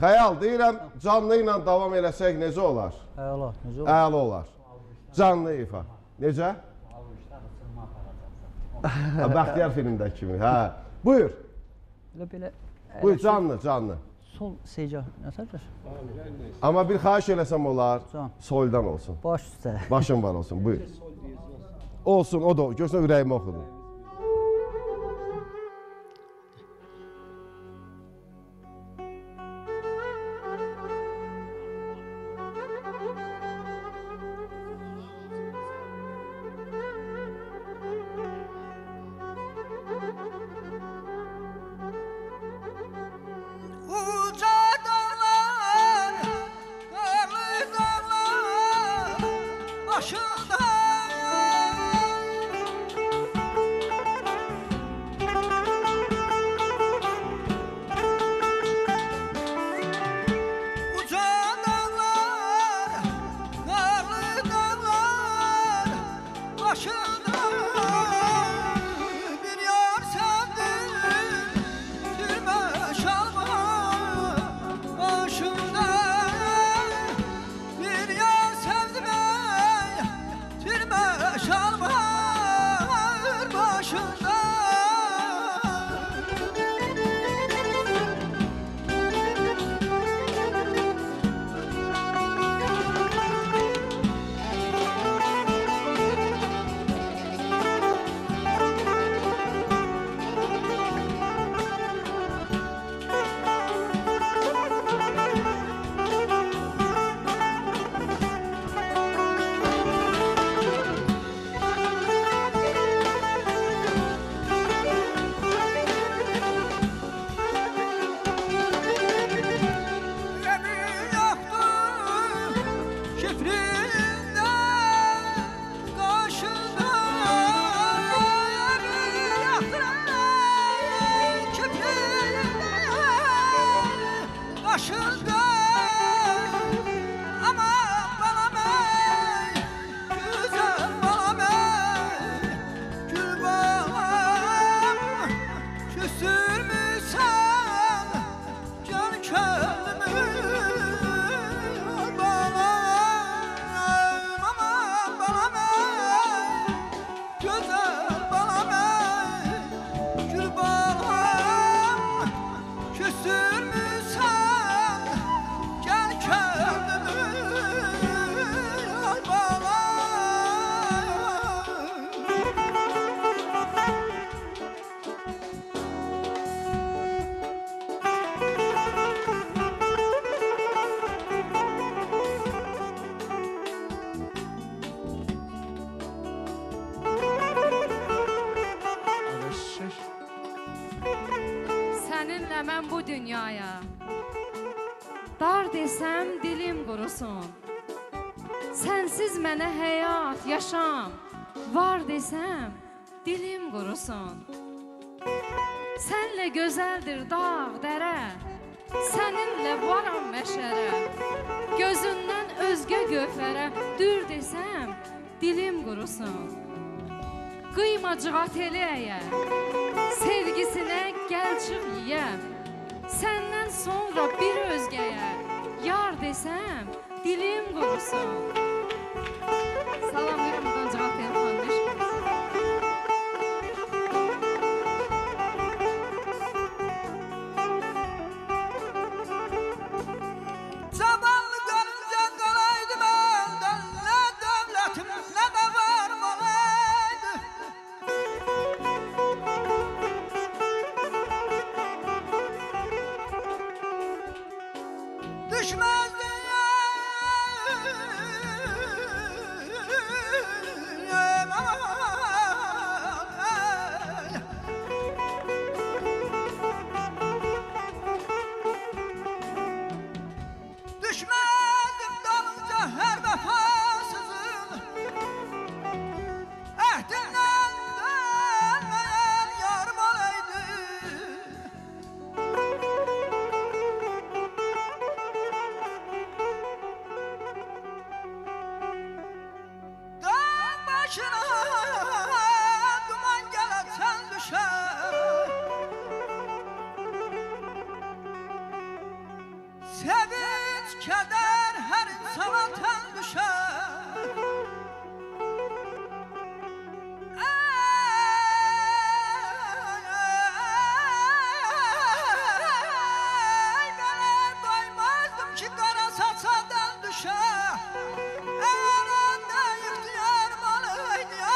Xəyal deyirəm, canlı ilə davam eləsək necə olar? Əla, necə olur? Əla olar. Canlı ifa. Necə? Bəxtiyar filmdəki kimi. Hə. Buyur. Belə Buyur, canlı. Sol secah nəsədir? Amma bir xahiş eləsəm olar, Can. soldan olsun. Baş üstə. Başın var olsun, buyur. Olsun, o da, görsən ürəyimi oxudum. Səninlə mən bu dünyaya dar desəm dilim qurusun. Sənsiz mənə həyat, yaşam var desəm dilim qurusun. Sənlə gözəldir dağ, dərə, səninlə varam məşərə. Gözündən özgə gövhərə dür desəm dilim qurusun. Qıymacığa teləyə, sevgisinə gəl çıx yiyə. Səndən sonra bir özgəyə yar desəm dilim qurusun. Salam verim Qıymacığa telefon. keder her insana ten düşer. Ey ben doymazdım ki kara saçadan düşer. Eğer anda ihtiyar malıydı ya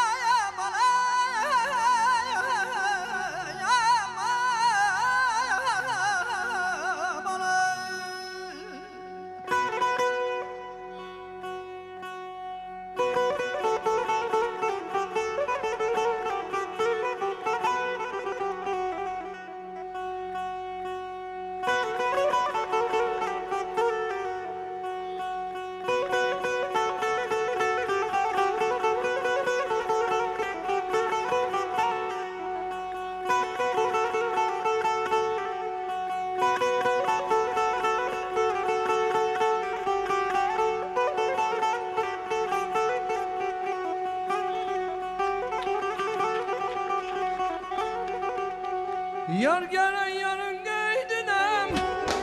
Yar gelen yarın geydinem,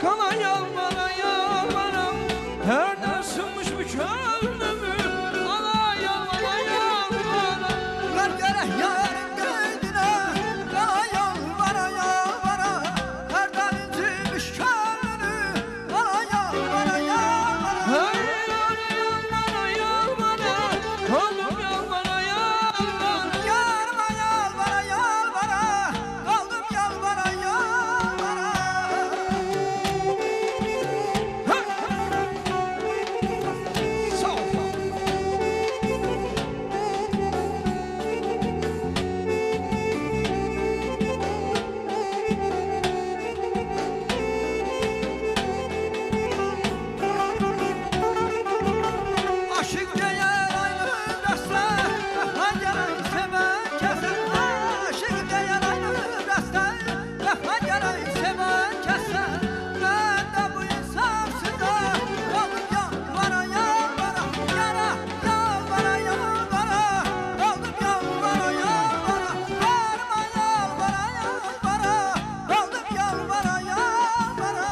kala yalvara yalvaram. Her nasılmış bu könlümü, ala yalvara yalvaram. Yar gerek yarın göydüne, kala yalvara yalvara. Herden incilmiş könlünü, kala yalvara yalvara. Her yalvara yalvara, oğlum yalvara yalvara. Yarma yalvara yalvara, kaldım yalvara yalvara. Sağ ol. Aşık değer aynı beste, vefa gelen seven keser. Aşık değer aynı beste, vefa gelen seven keser. Ben de bu insafsıza kaldım yalvara yalvara. Yara yalvara yalvara, kaldım yalvara yalvara. Yarma yalvara yalvara, kaldım yalvara yalvara.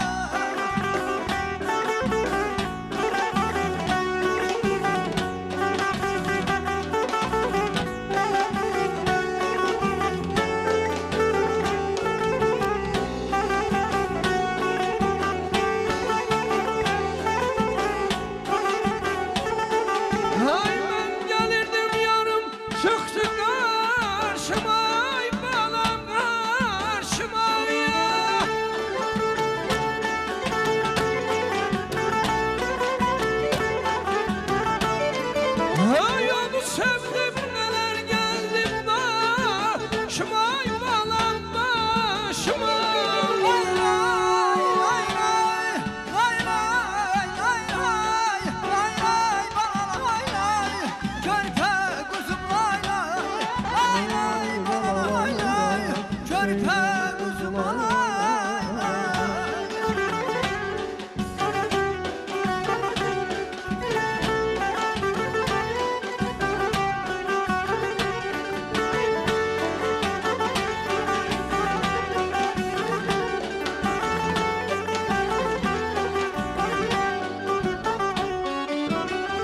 Ay ben gelirdim yarım, çıktı karşıma. Ay balam karşıma ya. Ay onu sevdim neler geldim başıma. Ay balam başıma. Körpe kuzum alay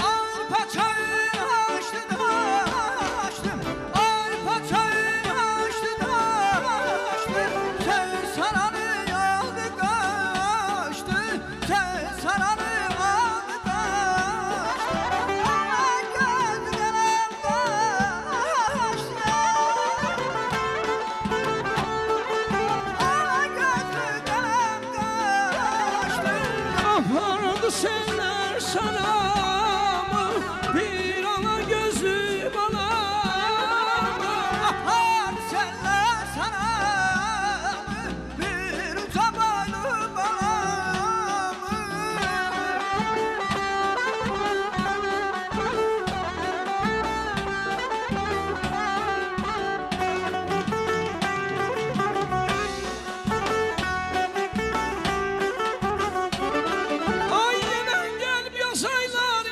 Ay paçayı açtı da açtım. Ay paçayı açtı da açtım. Sen saranı aldı kaçtı. Sen saranı aldı kaçtı. Ay gözü gelen kaçtı. Ay gözü gelen kaçtı. Apardı senler sana mı? Bir ana gözlü bana mı? Ahar senler sana mı? Bir tabanı bana mı? Ay yeniden gel bir saylar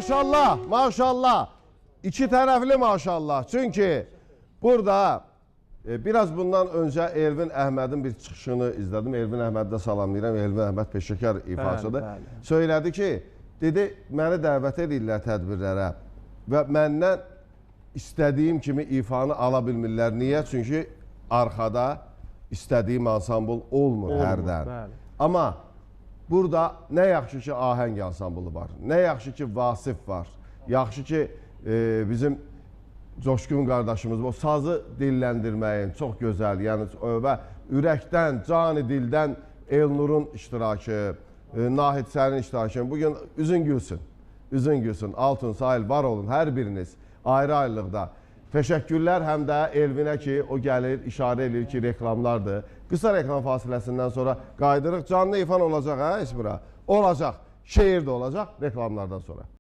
maşallah, maşallah. İki tərəfli maşallah. Çünki burada biraz bundan öncə Elvin Əhmədin bir çıxışını izlədim. Elvin Əhmədi də salamlayıram. Elvin Əhməd peşəkar ifaçıdır. Söylədi ki, dedi, məni dəvət edirlər tədbirlərə və məndən istədiyim kimi ifanı ala bilmirlər. Niyə? Çünki arxada istədiyim ansambl olmur hərdən. Amma burada nə yaxşı ki, ahəng ansamblı var, nə yaxşı ki, Vasif var, yaxşı ki, bizim Coşqun qardaşımız o sazı dilləndirməyin çox gözəl, yəni və ürəkdən, cani dildən Elnurun iştirakı, Nahid Sərin iştirakı. Bugün üzün gülsün, üzün gülsün. Altun, Sahil, var olun hər biriniz ayrı-ayrılıqda. Təşəkkürlər həm də Elvinə ki, o gəlir, işarə edir ki, reklamlardır. Qısa reklam fasiləsindən sonra qaydırıq. Canlı ifan olacaq, hə İsmira? Olacaq. Şeir də olacaq reklamlardan sonra.